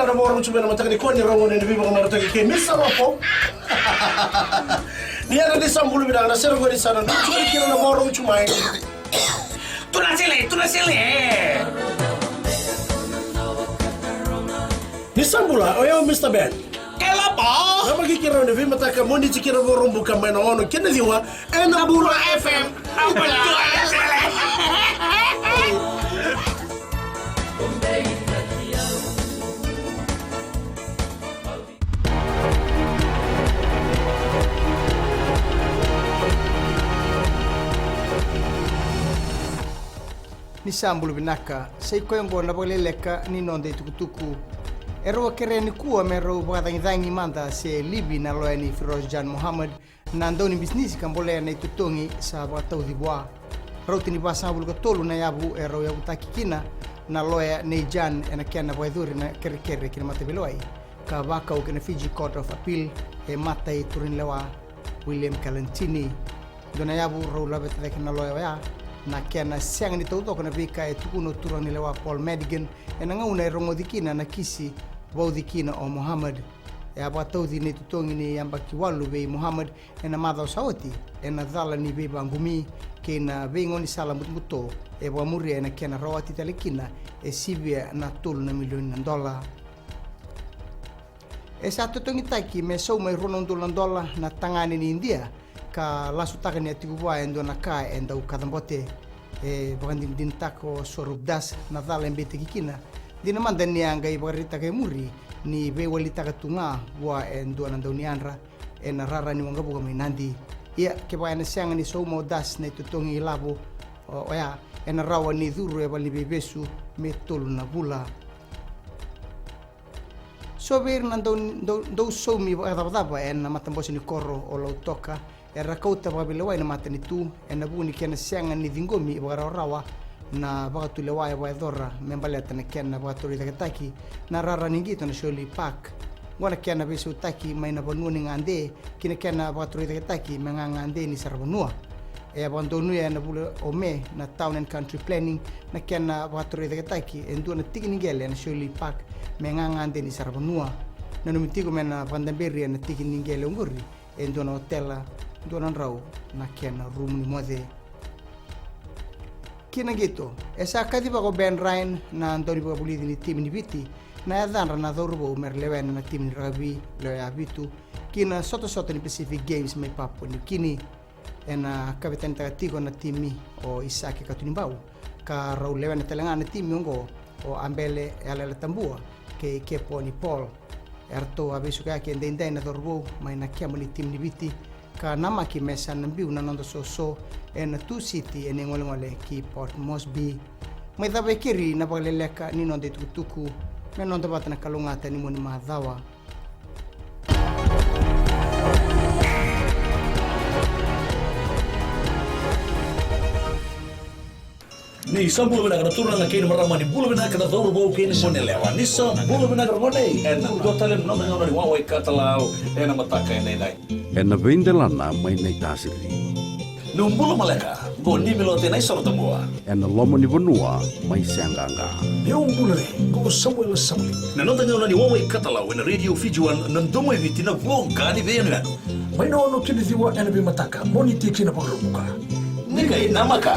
na orang cuma nama tak dikon ni orang ni bimbang mana tak ke misal apa? Ni ada di sambul bilang na serong di sana. Cuma kira nama orang cuma. Tu nasile. Di sambul lah, oh ya Mr. Ben. Kelapa. Nama kira ni bimbang tak mau ni kira orang bukan main orang. Kena diwa, Nabula FM. Apa tu nasile? Ni sambulu binaka sei koyongo na boleleka ni nonde tukutuku ero kereni kuwa mero badangi manda se libi na loeni Firoz Jan Mohammed na ndoni business kambole na tutongi sa batau di boa rotini basa bulu tolu na yabu ero yabu takikina na loya ne Jan ena kena boeduri na kerikere kina mate biloi ka baka o kena Fiji Court of Appeal e matai turin lewa William Calentini dona yabu ro labet na loya ya na kena siang ni tau toko na bika e tukuno turang ni lewa Paul Madigan e na ngauna e rongo dikina na kisi wau dikina o Muhammad e apa tau di ni tutongi ni yamba ki walu bei Muhammad e na madhau saoti e na dhala ni bei bangumi ke na bei ngoni sala mutmuto e wa muri e na kena rawati talekina e sibia na tulu na milioni na dola e sa tutongi taki me sau mai $1 na tangani ni India ka lasu taka ni atiku wa endo na ka enda u kadambote e bagandin din tako sorubdas na dala embete kikina dina manda ni anga i bagarita kay muri ni be wali taka tunga wa endo na ni anra e na rara ni wanga buga minandi ia ke ba na sianga ni somo das na tutongi labo o ya e na rawa ni duru e bali bebesu me tolu na bula so ver na do so mi ba e na matambosi ni korro o lo toka e rakauta babila na mata ni tu e na buni kena sianga ni dingomi rawa na bagatu le wai dora membaleta na kena bagatu ri taki na rara ni gitu na sholi park ngona kena besu taki mai na bonu ni ngande kina kena bagatu ri taki manganga ande ni sarbanua e abandonu ya na bule ome na town and country planning na kena bagatu ri taki endu na tiki ningele na sholi park manganga ande ni sarbanua na numitigo mena vandamberi na tiki ningele nguri endu na hotela donan rau na kena room ni mode kina gitu esa kadi ba ko Ben Ryan na Anthony Babuli ni tim ni biti na dan na dorbo merlewen na tim ni rugby lo ya bitu kina soto ni Pacific Games mai papo ni kini ena kapitan tagatigo na timi o Isaki Katunimbau ka rau lewen na telangana timi ngo o ambele ala tambua ke kepo ni Paul erto abisu ka ke ndendai na dorbo mai na kiamo ni tim ni biti ka nama ki mesa nambiu na nondo so e na tu city e ngole ki Port Moresby mai dabe kiri na pagleleka ni nonde tukutuku me nondo batana kalungata ni moni madhawa Ni sambulu binaga na turun na kini marama ni bulu binaga na doro bau kini mone lewa. Ni sambulu binaga ngone. En go talem no ngona ni wawe katalau e na mataka e nei. E na vendelana mai nei tasiri. No bulu maleka. Go ni milote nei soro tambua. E na lomo ni bonua mai sanganga. Eu bule go Samuel Samli. Na nota ngona ni wawe katalau na radio Fijuan na ndomo eviti na vonga ni venu. Mai no kini diwa ena bi mataka moni tiki na pagrubuka. Nika ina maka.